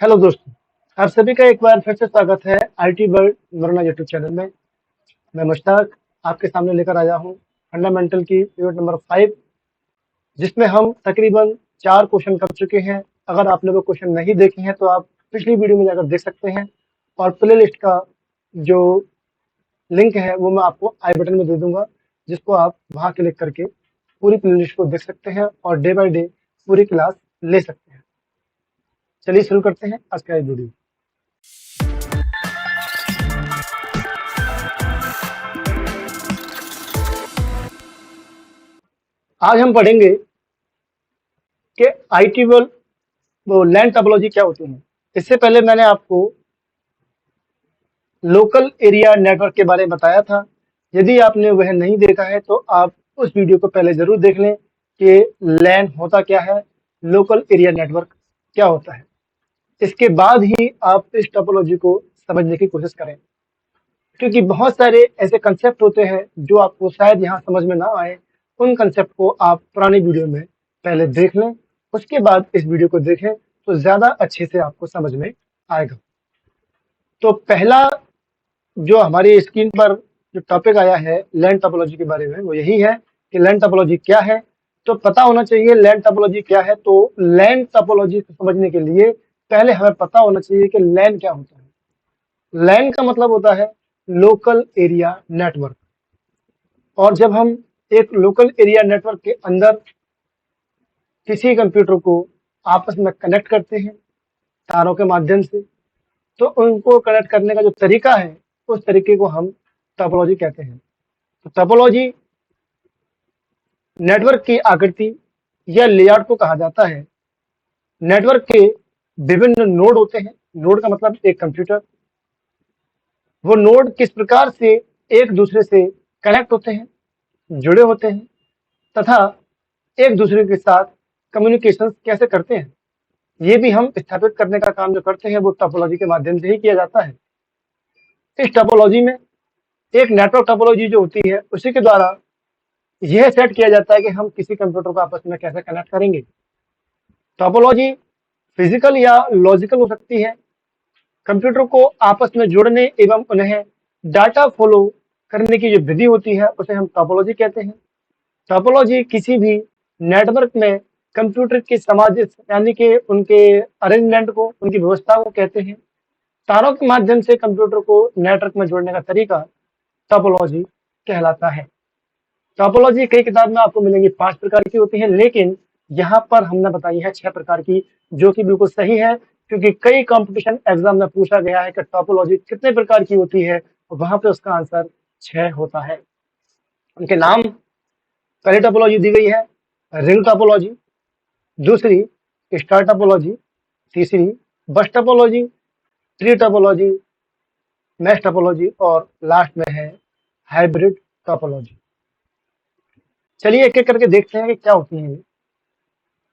Hello दोस्तों, आप सभी का एक बार फिर से स्वागत है आईटी वर्ल्ड वरना यूट्यूब चैनल में। मैं मुश्ताक आपके सामने लेकर आया हूँ फंडामेंटल की यूनिट नंबर 5, जिसमें हम तकरीबन 4 क्वेश्चन कर चुके हैं। अगर आप लोगों क्वेश्चन नहीं देखे हैं तो आप पिछली वीडियो में जाकर देख सकते हैं, और प्ले लिस्ट का जो लिंक है वो मैं आपको आई बटन में दे दूंगा, जिसको आप वहां क्लिक करके पूरी प्ले लिस्ट को देख सकते हैं और डे बाय डे पूरी क्लास ले सकते हैं। चलिए शुरू करते हैं आज का ये वीडियो। आज हम पढ़ेंगे कि आईटी वर्ल्ड वो लैंड टोपोलॉजी क्या होती है। इससे पहले मैंने आपको लोकल एरिया नेटवर्क के बारे में बताया था। यदि आपने वह नहीं देखा है तो आप उस वीडियो को पहले जरूर देख लें कि लैंड होता क्या है, लोकल एरिया नेटवर्क क्या होता है। इसके बाद ही आप इस टोपोलॉजी को समझने की कोशिश करें, क्योंकि बहुत सारे ऐसे कंसेप्ट होते हैं जो आपको शायद यहाँ समझ में ना आए। उन कंसेप्ट को आप पुरानी वीडियो में पहले देख लें, उसके बाद इस वीडियो को देखें तो ज्यादा अच्छे से आपको समझ में आएगा। तो पहला जो हमारी स्क्रीन पर जो टॉपिक आया है लैंड टोपोलॉजी के बारे में, वो यही है कि लैंड टोपोलॉजी क्या है। तो पता होना चाहिए लैंड टोपोलॉजी क्या है। तो लैंड टोपोलॉजी को समझने के लिए पहले हमें पता होना चाहिए कि लैंड क्या होता है। लैंड का मतलब होता है लोकल एरिया नेटवर्क। और जब हम एक लोकल एरिया नेटवर्क के अंदर किसी कंप्यूटर को आपस में कनेक्ट करते हैं तारों के माध्यम से, तो उनको कनेक्ट करने का जो तरीका है उस तरीके को हम टोपोलॉजी कहते हैं। तो टोपोलॉजी नेटवर्क की आकृति या लेआउट को कहा जाता है। नेटवर्क के विभिन्न नोड होते हैं। नोड का मतलब एक कंप्यूटर। वो नोड किस प्रकार से एक दूसरे से कनेक्ट होते हैं, जुड़े होते हैं, तथा एक दूसरे के साथ कम्युनिकेशन कैसे करते हैं, ये भी हम स्थापित करने का काम जो करते हैं वो टोपोलॉजी के माध्यम से ही किया जाता है। इस टोपोलॉजी में एक नेटवर्क टोपोलॉजी जो होती है उसी के द्वारा यह सेट किया जाता है कि हम किसी कंप्यूटर को आपस में कैसे कनेक्ट करेंगे। टोपोलॉजी फिजिकल या लॉजिकल हो सकती है। कंप्यूटर को आपस में जोड़ने एवं उन्हें डाटा फॉलो करने की जो विधि होती है उसे हम टोपोलॉजी कहते हैं। टोपोलॉजी किसी भी नेटवर्क में कंप्यूटर के समाजित यानी कि उनके अरेंजमेंट को, उनकी व्यवस्था को कहते हैं। तारों के माध्यम से कंप्यूटर को नेटवर्क में जोड़ने का तरीका टोपोलॉजी कहलाता है। टोपोलॉजी कई किताब में आपको मिलेंगी 5 प्रकार की होती है, लेकिन यहाँ पर हमने बताई है 6 प्रकार की, जो कि बिल्कुल सही है, क्योंकि कई कंपटीशन एग्जाम में पूछा गया है कि टोपोलॉजी कितने प्रकार की होती है, और वहां पे उसका आंसर 6 होता है। उनके नाम, पहली टोपोलॉजी दी गई है रिंग टोपोलॉजी, दूसरी स्टार टोपोलॉजी, तीसरी बस topology, tree topology, mesh topology, और लास्ट में है हाइब्रिड टोपोलॉजी। चलिए एक एक करके देखते हैं कि क्या होती है ये।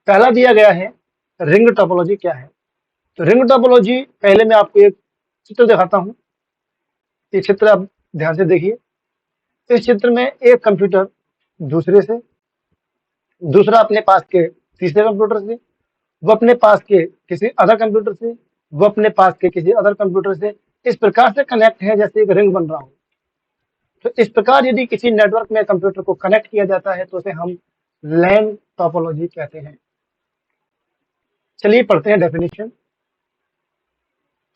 पहला दिया गया है रिंग टोपोलॉजी क्या है। तो रिंग टोपोलॉजी, पहले मैं आपको एक चित्र दिखाता हूँ। ये चित्र आप ध्यान से देखिए। इस चित्र में एक कंप्यूटर दूसरे से, दूसरा अपने पास के तीसरे कंप्यूटर से, वो अपने पास के किसी अदर कंप्यूटर से, वो अपने पास के किसी अदर कंप्यूटर से इस प्रकार से कनेक्ट है जैसे एक रिंग बन रहा हो। तो इस प्रकार यदि किसी नेटवर्क में कंप्यूटर को कनेक्ट किया जाता है तो उसे हम लैन टोपोलॉजी कहते हैं। चलिए पढ़ते हैं डेफिनेशन।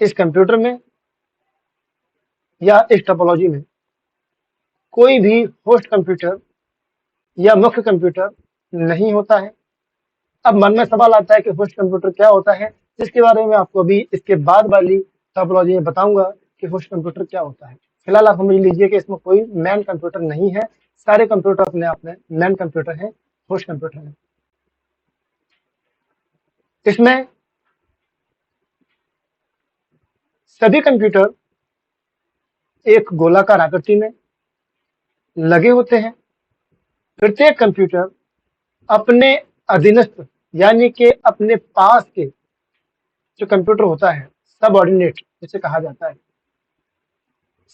इस कंप्यूटर में या इस टोपोलॉजी में कोई भी होस्ट कंप्यूटर या मुख्य कंप्यूटर नहीं होता है। अब मन में सवाल आता है कि होस्ट कंप्यूटर क्या होता है, जिसके बारे में आपको अभी इसके बाद वाली टोपोलॉजी में बताऊंगा कि होस्ट कंप्यूटर क्या होता है। फिलहाल आप समझ लीजिए कि इसमें कोई मैन कंप्यूटर नहीं है। सारे कंप्यूटर अपने आप में मैन कंप्यूटर है, होस्ट कंप्यूटर है। इसमें सभी कंप्यूटर एक गोलाकार आकृति में लगे होते हैं। प्रत्येक कंप्यूटर अपने अधीनस्थ यानी कि अपने पास के जो कंप्यूटर होता है, सबऑर्डिनेट जिसे कहा जाता है,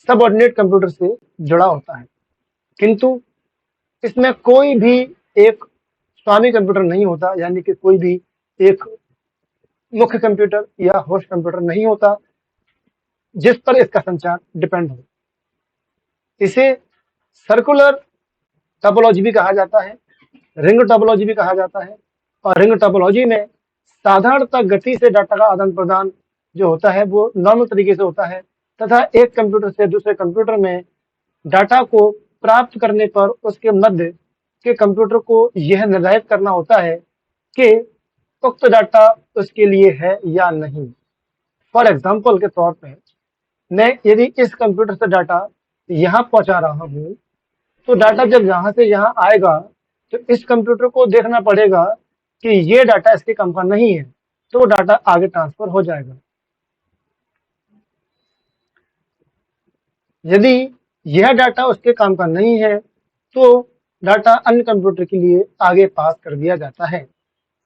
सबऑर्डिनेट कंप्यूटर से जुड़ा होता है। किंतु इसमें कोई भी एक स्वामी कंप्यूटर नहीं होता, यानी कि कोई भी एक मुख्य कंप्यूटर या होस्ट कंप्यूटर नहीं होता जिस पर इसका संचार डिपेंड हो। इसे सर्कुलर टोपोलॉजी भी कहा जाता है, रिंग टोपोलॉजी भी कहा जाता है। और रिंग टोपोलॉजी में साधारणतः गति से डाटा का आदान प्रदान जो होता है वो नॉर्मल तरीके से होता है, तथा एक कंप्यूटर से दूसरे कंप्यूटर में डाटा को प्राप्त करने पर उसके मध्य के कंप्यूटर को यह निर्धारित करना होता है कि उक्त डाटा उसके लिए है या नहीं। फॉर एग्जाम्पल के तौर पर मैं यदि इस कंप्यूटर से डाटा यहाँ पहुंचा रहा हूँ, तो डाटा जब यहाँ से यहाँ आएगा तो इस कंप्यूटर को देखना पड़ेगा कि ये डाटा इसके काम का नहीं है, तो वो डाटा आगे ट्रांसफर हो जाएगा। यदि यह डाटा उसके काम का नहीं है तो डाटा अन्य कंप्यूटर के लिए आगे पास कर दिया जाता है।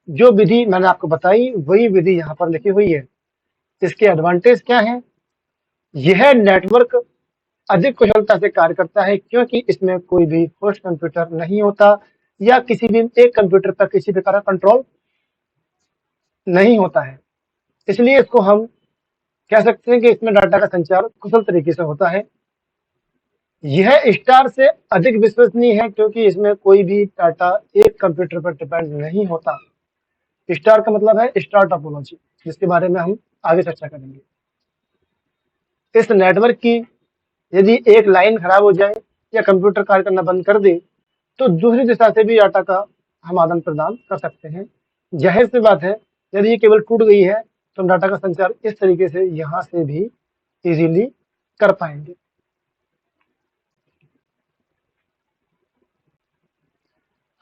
जो विधि मैंने आपको बताई वही विधि यहाँ पर लिखी हुई है। इसके एडवांटेज क्या है? यह नेटवर्क अधिक कुशलता से कार्य करता है क्योंकि इसमें कोई भी होस्ट कंप्यूटर नहीं होता या किसी भी एक कंप्यूटर पर किसी प्रकार का कंट्रोल नहीं होता है। इसलिए इसको हम कह सकते हैं कि इसमें डाटा का संचार कुशल तरीके से होता है। यह स्टार से अधिक विश्वसनीय है क्योंकि इसमें कोई भी डाटा एक कंप्यूटर पर डिपेंड नहीं होता। स्टार का मतलब है स्टार टोपोलॉजी, जिसके बारे में हम आगे चर्चा करेंगे। इस नेटवर्क की यदि एक लाइन खराब हो जाए या कंप्यूटर कार्य करना बंद कर दे तो दूसरी दिशा से भी डाटा का हम आदान प्रदान कर सकते हैं। जाहिर सी बात है, यदि ये केबल टूट गई है तो हम डाटा का संचार इस तरीके से यहाँ से भी इजीली कर पाएंगे।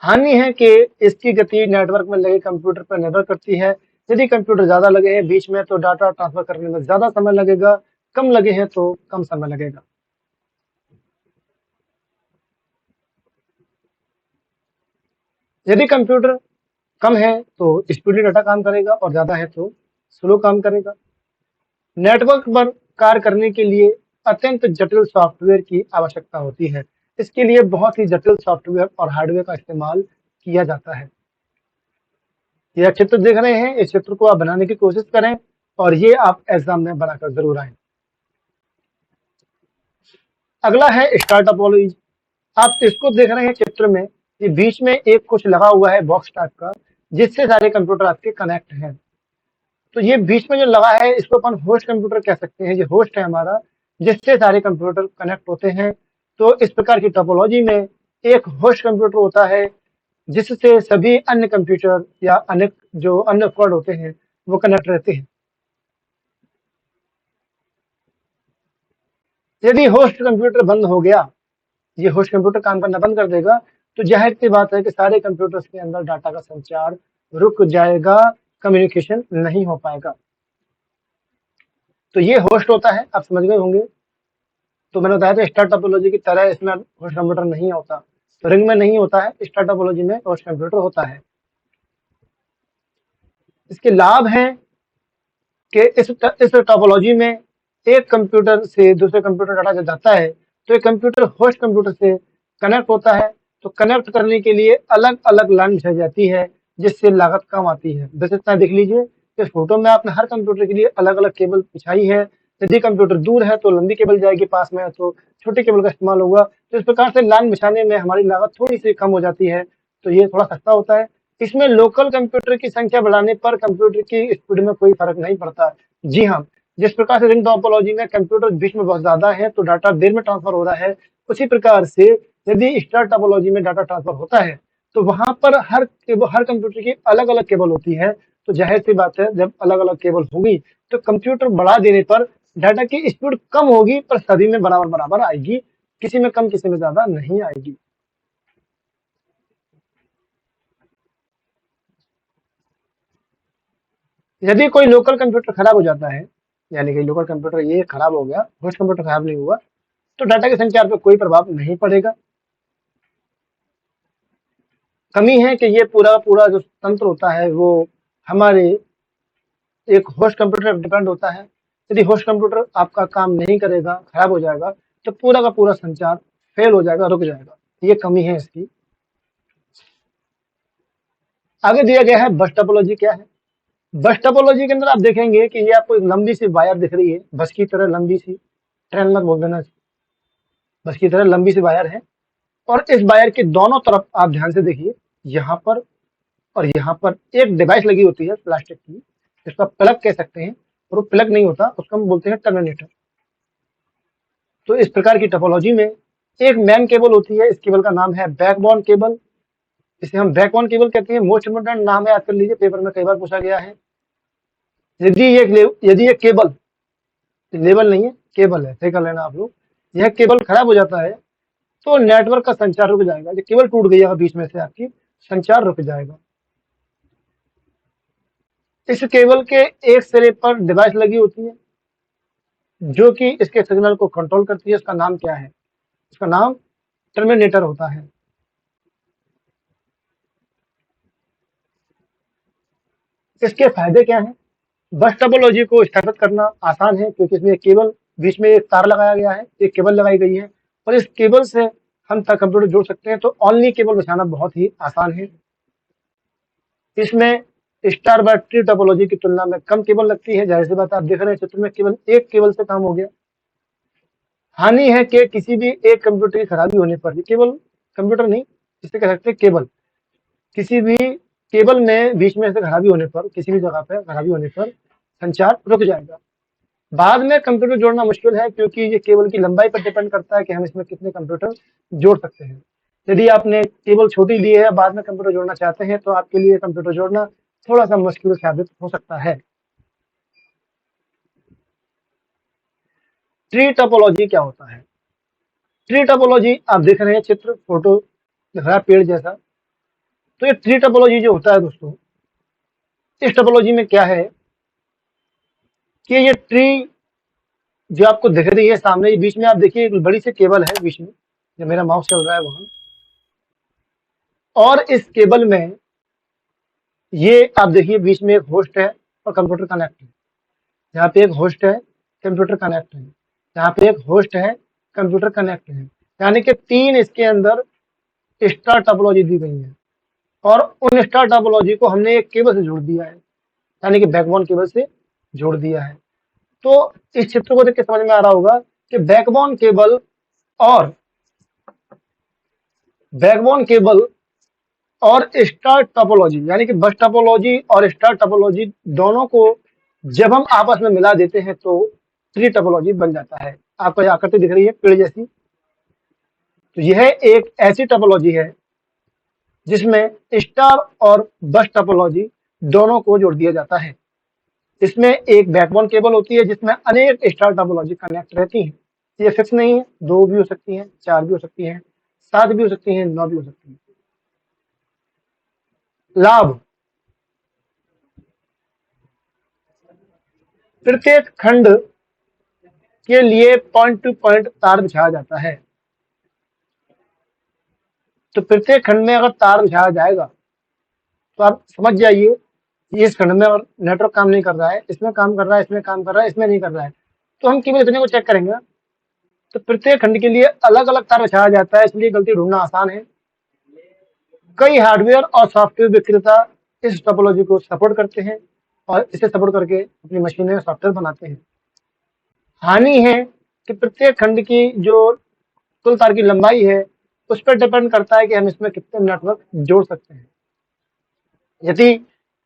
हानि है कि इसकी गति नेटवर्क में लगे कंप्यूटर पर निर्भर करती है। यदि कंप्यूटर ज्यादा लगे हैं बीच में तो डाटा ट्रांसफर करने में ज्यादा समय लगेगा, कम लगे हैं तो कम समय लगेगा। यदि कंप्यूटर कम है तो स्पीडी डाटा काम करेगा और ज्यादा है तो स्लो काम करेगा। नेटवर्क पर कार्य करने के लिए अत्यंत जटिल सॉफ्टवेयर की आवश्यकता होती है। इसके लिए बहुत ही जटिल सॉफ्टवेयर और हार्डवेयर का इस्तेमाल किया जाता है। यह चित्र देख रहे हैं, इस चित्र को आप बनाने की कोशिश करें और ये आप एग्जाम में बनाकर जरूर आए। अगला है स्टार टोपोलॉजी। आप इसको देख रहे हैं चित्र में, ये बीच में एक कुछ लगा हुआ है बॉक्स टाइप का, जिससे सारे कंप्यूटर आपके कनेक्ट हैं। तो ये बीच में जो लगा है इसको अपन होस्ट कंप्यूटर कह सकते हैं। ये होस्ट है हमारा, जिससे सारे कंप्यूटर कनेक्ट होते हैं। तो इस प्रकार की टोपोलॉजी में एक होस्ट कंप्यूटर होता है जिससे सभी अन्य कंप्यूटर या अन्य जो अन्य उपकरण होते हैं वो कनेक्ट रहते हैं। यदि होस्ट कंप्यूटर बंद हो गया, ये होस्ट कंप्यूटर काम करना बंद कर देगा, तो जाहिर सी बात है कि सारे कंप्यूटर्स के अंदर डाटा का संचार रुक जाएगा, कम्युनिकेशन नहीं हो पाएगा। तो ये होस्ट होता है, आप समझ गए होंगे। तो मैंने बताया था स्टार टोपोलॉजी की तरह इसमें होस्ट कंप्यूटर नहीं होता, तो रिंग में नहीं होता है, स्टार टोपोलॉजी में होस्ट कंप्यूटर होता है। इसके लाभ हैं कि इस टोपोलॉजी में एक कंप्यूटर से दूसरे कंप्यूटर डाटा जब जाता है तो एक कंप्यूटर होस्ट कंप्यूटर से कनेक्ट होता है। तो कनेक्ट करने के लिए अलग अलग लाइन बिछाई जाती है जिससे लागत कम आती है। विशेषता देख लीजिए, इस फोटो में आपने हर कंप्यूटर के लिए अलग अलग केबल बिछाई है। यदि कंप्यूटर दूर है तो लंबी केबल जाएगी, पास में है तो छोटी केबल का इस्तेमाल होगा। तो इस प्रकार से लाइन बिछाने में हमारी लागत थोड़ी सी कम हो जाती है, तो ये थोड़ा सस्ता होता है। इसमें लोकल कंप्यूटर की संख्या बढ़ाने पर कंप्यूटर की स्पीड में कोई फर्क नहीं पड़ता। जी हाँ, जिस प्रकार से रिंग टोपोलॉजी में कंप्यूटर बीच में बहुत ज्यादा है तो डाटा देर में ट्रांसफर हो रहा है, उसी प्रकार से यदि स्टार टोपोलॉजी में डाटा ट्रांसफर होता है तो वहां पर हर कंप्यूटर की अलग अलग केबल होती है। तो जाहिर सी बात है, जब अलग अलग केबल होगी तो कंप्यूटर बढ़ा देने पर डाटा की स्पीड कम होगी पर सभी में बराबर बराबर आएगी, किसी में कम किसी में ज्यादा नहीं आएगी। यदि कोई लोकल कंप्यूटर खराब हो जाता है, यानी कि लोकल कंप्यूटर ये खराब हो गया, होस्ट कंप्यूटर खराब नहीं हुआ, तो डाटा के संचार पर कोई प्रभाव नहीं पड़ेगा। कमी है कि ये पूरा पूरा जो तंत्र होता है वो हमारे एक होस्ट कंप्यूटर पर डिपेंड होता है। यदि होस्ट कंप्यूटर आपका काम नहीं करेगा, खराब हो जाएगा, तो पूरा का पूरा संचार फेल हो जाएगा, रुक जाएगा। ये कमी है इसकी। आगे दिया गया है बस टोपोलॉजी क्या है। बस टोपोलॉजी के अंदर आप देखेंगे कि ये आपको एक लंबी सी वायर दिख रही है, बस की तरह लंबी सी, ट्रेन मत बोल देना, बस की तरह लंबी सी वायर है। और इस वायर के दोनों तरफ आप ध्यान से देखिए, यहाँ पर और यहाँ पर एक डिवाइस लगी होती है प्लास्टिक की, जिसको आप प्लग कह सकते हैं, और वो प्लग नहीं होता, उसको हम बोलते हैं टर्मिनेटर। तो इस प्रकार की टोपोलॉजी में एक मेन केबल होती है, इस केबल का नाम है बैकबोन केबल, इसे हम बैकबोन केबल कहते हैं। मोस्ट इंपोर्टेंट नाम है, याद कर लीजिए, पेपर में कई बार पूछा गया है। यदि ये केबल, लेबल नहीं है, केबल है, सही कर लेना आप लोग, यह केबल खराब हो जाता है तो नेटवर्क का संचार रुक जाएगा। ये केबल टूट गई है बीच में से, आपकी संचार रुक जाएगा। इस केबल के एक सिरे पर डिवाइस लगी होती है जो कि इसके सिग्नल को कंट्रोल करती है। उसका नाम क्या है? उसका नाम टर्मिनेटर होता है। इसके फायदे क्या हैं? बस टोपोलॉजी को स्थापित करना आसान है क्योंकि इसमें एक केबल, बीच में एक तार लगाया गया है, एक केबल लगाई गई है और इस केबल से हम तक कंप्यूटर जोड़ सकते हैं। तो ओनली केबल बिछाना बहुत ही आसान है। इसमें स्टार व ट्री टोपोलॉजी की तुलना में कम केबल लगती है। जाहिर सी बात है, आप देख रहे हैं चित्र में, केवल एक केबल से काम हो गया। हानि है कि किसी भी एक कंप्यूटर की खराबी होने पर, केवल कंप्यूटर नहीं, इसे कह सकते हैं केबल, किसी भी केबल में बीच में से खराबी होने पर, किसी भी जगह पे खराबी होने पर संचार रुक जाएगा। बाद में कंप्यूटर जोड़ना मुश्किल है क्योंकि ये केबल की लंबाई पर डिपेंड करता है कि हम इसमें कितने कंप्यूटर जोड़ सकते हैं। यदि आपने केबल छोटी ली है, बाद में कंप्यूटर जोड़ना चाहते हैं, तो आपके लिए कंप्यूटर जोड़ना थोड़ा सा मुश्किल साबित हो सकता है। ट्री टोपोलॉजी क्या होता है? ट्री टोपोलॉजी आप देख रहे हैं, चित्र, फोटो दिख रहा है पेड़ जैसा। तो ये ट्री टोपोलॉजी जो होता है दोस्तों, इस टोपोलॉजी में क्या है कि ये ट्री जो आपको दिख रही है सामने, ये बीच में आप देखिए एक बड़ी सी केबल है बीच में, जब मेरा माउस चल रहा है वहां, और इस केबल में ये आप देखिए बीच में एक होस्ट है और कंप्यूटर कनेक्ट है। यहाँ पे एक होस्ट है, कंप्यूटर कनेक्ट है, यहाँ पे एक होस्ट है, कंप्यूटर कनेक्ट है। यानी कि तीन इसके अंदर स्टार टोपोलॉजी दी गई है और उन स्टार टोपोलॉजी को हमने एक केबल से जोड़ दिया है, यानी कि बैकबोन केबल से जोड़ दिया है। तो इस चित्र को देख के समझ में आ रहा होगा कि और बैकबोन केबल और स्टार टोपोलॉजी, यानी कि बस टोपोलॉजी और स्टार टोपोलॉजी दोनों को जब हम आपस में मिला देते हैं तो ट्री टोपोलॉजी बन जाता है। आपको यह आकृति दिख रही है पेड़ जैसी, तो यह एक ऐसी टोपोलॉजी है जिसमें स्टार और बस टोपोलॉजी दोनों को जोड़ दिया जाता है। इसमें एक बैकबोन केबल होती है जिसमें अनेक स्टार टोपोलॉजी कनेक्ट रहती हैं। ये फिक्स नहीं है, 2 भी हो सकती हैं, 4 भी हो सकती हैं, 7 भी हो सकती हैं, 9 भी हो सकती हैं। लाभ: प्रत्येक खंड के लिए पॉइंट टू पॉइंट तार बिछाया जाता है। तो प्रत्येक खंड में अगर तार बिछाया जाएगा तो आप समझ जाइए कि इस खंड में अगर नेटवर्क काम नहीं कर रहा है, इसमें काम कर रहा है, इसमें काम कर रहा है, इसमें नहीं कर रहा है, तो हम केवल इतने को चेक करेंगे। तो प्रत्येक खंड के लिए अलग अलग तार बिछाया जाता है, इसलिए गलती ढूंढना आसान है। कई हार्डवेयर और सॉफ्टवेयर विक्रेता इस टोपोलॉजी को सपोर्ट करते हैं और इसे सपोर्ट करके अपनी मशीनें में सॉफ्टवेयर बनाते हैं। हानि है कि प्रत्येक खंड की जो कुल तार की लंबाई है उस पर डिपेंड करता है कि हम इसमें कितने नेटवर्क जोड़ सकते हैं। यदि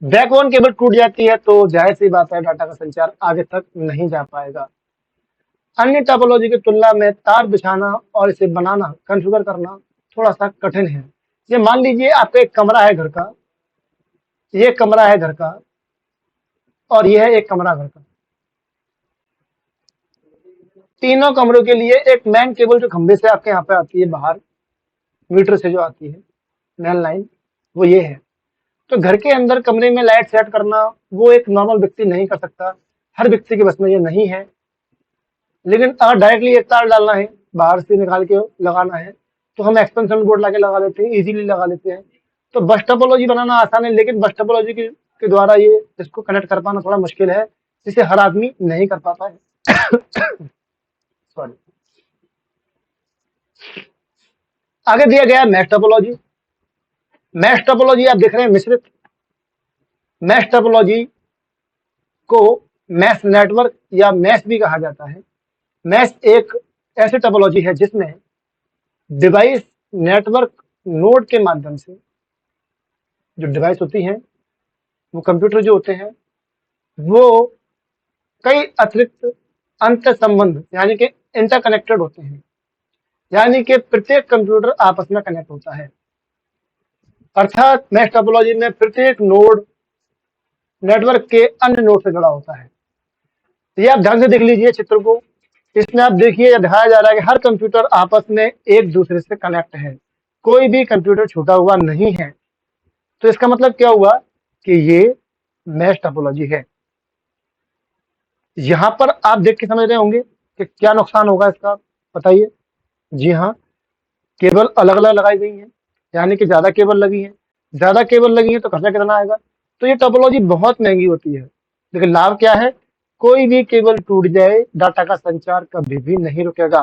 बैकबोन केबल टूट जाती है तो जाहिर सी बात है, डाटा का संचार आगे तक नहीं जा पाएगा। अन्य टोपोलॉजी की तुलना में तार बिछाना और इसे बनाना, कॉन्फ़िगर करना थोड़ा सा कठिन है। ये मान लीजिए आपका एक कमरा है घर का, ये कमरा है घर का और यह है एक कमरा घर का। तीनों कमरों के लिए एक मेन केबल जो खंबे से आपके यहाँ पे आती है, बाहर मीटर से जो आती है मेन लाइन, वो ये है। तो घर के अंदर कमरे में लाइट सेट करना वो एक नॉर्मल व्यक्ति नहीं कर सकता, हर व्यक्ति के बस में ये नहीं है। लेकिन अगर डायरेक्टली एक तार डालना है, बाहर से निकाल के लगाना है, तो हम एक्सपेंशन बोर्ड लाके लगा लेते हैं, इजीली लगा लेते हैं। तो बस टोपोलॉजी बनाना आसान है, लेकिन बस टोपोलॉजी के द्वारा ये इसको कनेक्ट कर पाना थोड़ा मुश्किल है, जिसे हर आदमी नहीं कर पाता है। सॉरी। आगे दिया गया मैश टोपोलॉजी। मैश टोपोलॉजी आप देख रहे हैं मिश्रित मैश टोपोलॉजी को मैश नेटवर्क या मैश भी कहा जाता है। मैश एक ऐसी टोपोलॉजी है जिसमें डिवाइस नेटवर्क नोड के माध्यम से, जो डिवाइस होती हैं, वो कंप्यूटर जो होते हैं, वो कई अतिरिक्त अंतर संबंध यानी कि इंटरकनेक्टेड होते हैं, यानी कि प्रत्येक कंप्यूटर आपस में कनेक्ट होता है। अर्थात मैश टोपोलॉजी में प्रत्येक नोड नेटवर्क के अन्य नोड से जुड़ा होता है। ये आप ध्यान से देख लीजिए चित्र को। इसमें आप देखिए, दिखाया जा रहा है कि हर कंप्यूटर आपस में एक दूसरे से कनेक्ट है, कोई भी कंप्यूटर छूटा हुआ नहीं है। तो इसका मतलब क्या हुआ कि ये मैश टोपोलॉजी है। यहां पर आप देख के समझ रहे होंगे कि क्या नुकसान होगा इसका, बताइए। जी हाँ, केबल अलग अलग लगाई गई है, यानी कि ज्यादा केबल लगी है। ज्यादा केबल लगी है तो खर्चा कितना आएगा? तो ये टोपोलॉजी बहुत महंगी होती है। लेकिन लाभ क्या है? कोई भी केबल टूट जाए, डाटा का संचार कभी भी नहीं रुकेगा।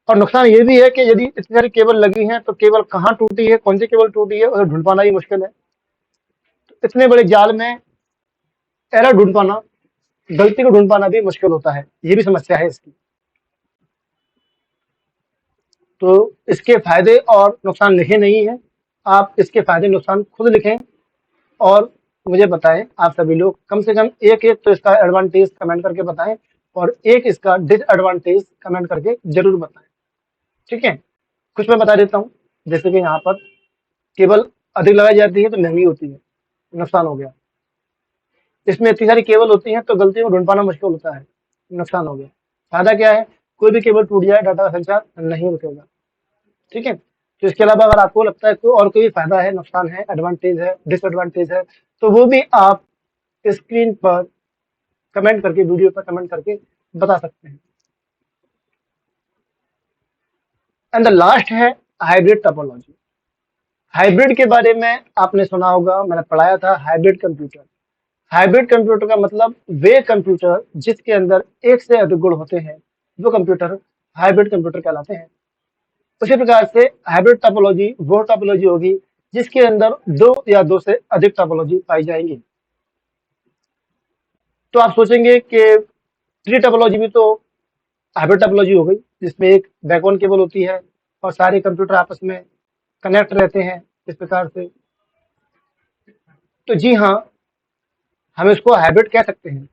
और नुकसान ये भी है कि यदि इतनी सारी केबल लगी हैं तो केबल कहाँ टूटी है, कौन सी केबल टूटी है, उसे ढूंढ पाना ही मुश्किल है। तो इतने बड़े जाल में एरर ढूंढ पाना, गलती को ढूंढ पाना भी मुश्किल होता है। ये भी समस्या है इसकी। तो इसके फायदे और नुकसान लिखे नहीं है, आप इसके फायदे नुकसान खुद लिखें और मुझे बताएं। आप सभी लोग कम से कम एक एक तो इसका एडवांटेज कमेंट करके बताएं और एक इसका डिसएडवांटेज कमेंट करके जरूर बताएं, ठीक है। कुछ मैं बता देता हूँ, जैसे कि यहाँ पर केबल अधिक लगाई जाती है तो महंगी होती है, नुकसान हो गया। इसमें इतनी सारी केबल होती है तो गलती को ढूंढ पाना मुश्किल होता है, नुकसान हो गया। फायदा क्या है? कोई भी केबल टूट जाए, डाटा का संचार नहीं रुकेगा, ठीक है। तो इसके अलावा अगर आपको लगता है कोई और कोई फायदा है, नुकसान है, एडवांटेज है, डिसएडवांटेज है, तो वो भी आप स्क्रीन पर कमेंट करके, वीडियो पर कमेंट करके बता सकते हैं। एंड द लास्ट है हाइब्रिड टोपोलॉजी। हाइब्रिड के बारे में आपने सुना होगा, मैंने पढ़ाया था। हाइब्रिड कंप्यूटर, हाइब्रिड कंप्यूटर का मतलब वे कंप्यूटर जिसके अंदर एक से अधिक गुण होते हैं, वो कंप्यूटर हाइब्रिड कंप्यूटर कहलाते हैं। उसी प्रकार से हाइब्रिड टोपोलॉजी वो टोपोलॉजी होगी जिसके अंदर दो या दो से अधिक टोपोलॉजी पाई जाएंगी। तो आप सोचेंगे कि ट्री टोपोलॉजी भी तो हाइब्रिड टोपोलॉजी हो गई, जिसमें एक बैकबोन केबल होती है और सारे कंप्यूटर आपस में कनेक्ट रहते हैं इस प्रकार से। तो जी हाँ, हम इसको हाइब्रिड कह सकते हैं,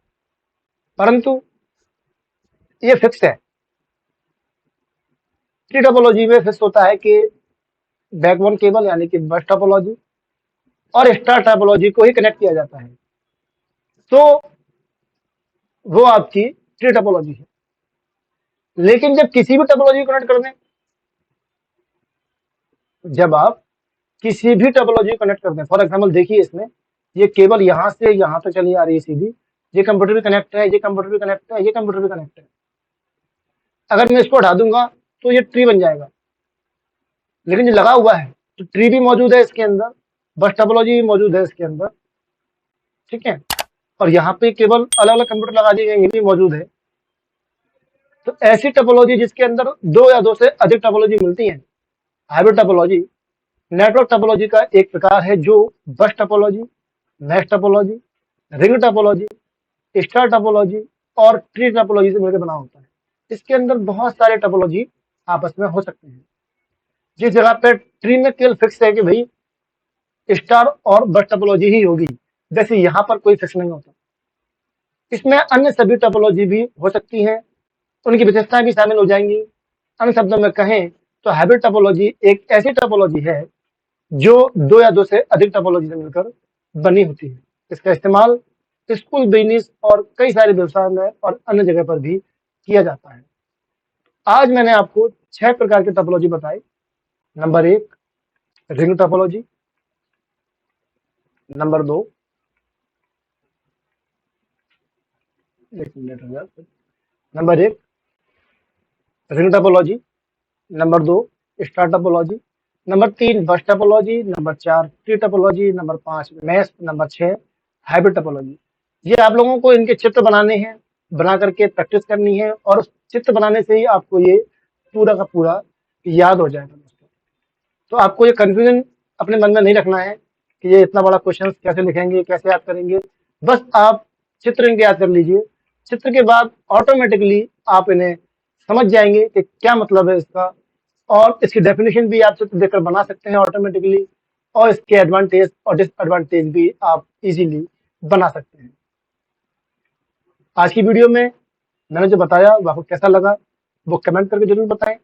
परंतु ये फिक्स है। ट्री टोपोलॉजी में फिक्स होता है कि बैकबोन केबल यानी कि बस टोपोलॉजी और स्टार टोपोलॉजी को ही कनेक्ट किया जाता है, तो वो आपकी ट्री टोपोलॉजी है। लेकिन जब किसी भी टोपोलॉजी को कनेक्ट कर दें, जब आप किसी भी टोपोलॉजी को कनेक्ट कर दें, फॉर एग्जाम्पल देखिए, इसमें ये केबल यहाँ से यहाँ तक चली आ रही है सीधी, ये कंप्यूटर भी कनेक्ट है, ये कंप्यूटर भी कनेक्ट है, ये कंप्यूटर भी कनेक्ट है। अगर मैं इसको हटा दूंगा तो ये ट्री बन जाएगा, लेकिन ये लगा हुआ है तो ट्री भी मौजूद है इसके अंदर, बस टोपोलॉजी भी मौजूद है इसके अंदर, ठीक है। और यहाँ पे केवल अलग अलग कंप्यूटर लगा दिए गए, ये भी मौजूद है। तो ऐसी टोपोलॉजी जिसके अंदर दो या दो से अधिक टोपोलॉजी मिलती है, हाइब्रिड टोपोलॉजी। नेटवर्क टोपोलॉजी का एक प्रकार है जो बस topology, mesh topology, ring topology, star topology और ट्री टोपोलॉजी से मिलकर बना होता है। इसके अंदर बहुत सारे टोपोलॉजी आपस में हो सकते हैं। जिस जगह पे ट्री में केवल फिक्स है कि भाई स्टार और बस टोपोलॉजी ही होगी, जैसे यहाँ पर कोई फिक्स नहीं होता। इसमें अन्य सभी टोपोलॉजी भी हो सकती हैं, उनकी विशेषताएं भी शामिल हो जाएंगी। अन्य शब्दों में कहें तो हाइब्रिड टोपोलॉजी एक ऐसी टोपोलॉजी है जो दो या दो से अधिक टोपोलॉजी से मिलकर बनी होती है। इसका इस्तेमाल स्कूल, बिजनेस और कई सारे व्यवसाय में और अन्य जगह पर भी किया जाता है। आज मैंने आपको 6 प्रकार के टोपोलॉजी बताए। Number 1 ring topology, number 2 number 1 ring topology, number 2 star topology, number 3 bus topology, number 4 tree topology, number 5 mesh, number 6 hybrid topology. ये आप लोगों को इनके चित्र बनाने हैं, बना करके प्रैक्टिस करनी है और उस चित्र बनाने से ही आपको ये पूरा का पूरा याद हो जाएगा दोस्तों। तो आपको ये कंफ्यूजन अपने मन में नहीं रखना है कि ये इतना बड़ा क्वेश्चन कैसे लिखेंगे, कैसे याद करेंगे। बस आप चित्र इनके याद कर लीजिए। चित्र के बाद ऑटोमेटिकली आप इन्हें समझ जाएंगे कि क्या मतलब है इसका, और इसकी डेफिनेशन भी आप चित्र देखकर बना सकते हैं ऑटोमेटिकली, और इसके एडवांटेज और डिसएडवांटेज भी आप इजीली बना सकते हैं। आज की वीडियो में मैंने जो बताया वो आपको कैसा लगा, वो कमेंट करके जरूर बताएं।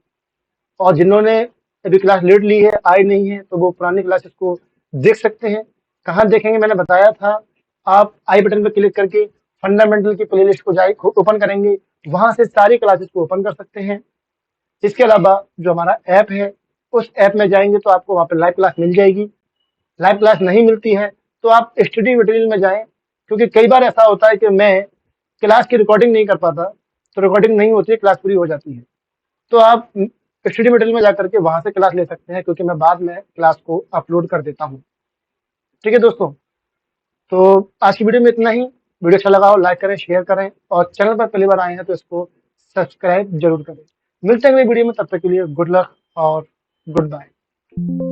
और जिन्होंने अभी क्लास लेट ली है, आई नहीं है, तो वो पुरानी क्लासेस को देख सकते हैं। कहाँ देखेंगे, मैंने बताया था। आप आई बटन पर क्लिक करके फंडामेंटल की प्लेलिस्ट को जाए ओपन करेंगे, वहां से सारी क्लासेस को ओपन कर सकते हैं। इसके अलावा जो हमारा ऐप है, उस ऐप में जाएंगे तो आपको वहाँ पे लाइव क्लास मिल जाएगी। लाइव क्लास नहीं मिलती है तो आप स्टडी मटेरियल में जाएं, क्योंकि कई बार ऐसा होता है कि मैं क्लास की रिकॉर्डिंग नहीं कर पाता, तो रिकॉर्डिंग नहीं होती है, क्लास पूरी हो जाती है। तो आप स्टडी मटेरियल में जाकर के वहां से क्लास ले सकते हैं, क्योंकि मैं बाद में क्लास को अपलोड कर देता हूँ। ठीक है दोस्तों, तो आज की वीडियो में इतना ही। वीडियो अच्छा लगा हो लाइक करें, शेयर करें, और चैनल पर पहली बार आए हैं तो इसको सब्सक्राइब जरूर करें। मिलते हैं अगली वीडियो में, तब तक के लिए गुड लक और गुड बाय।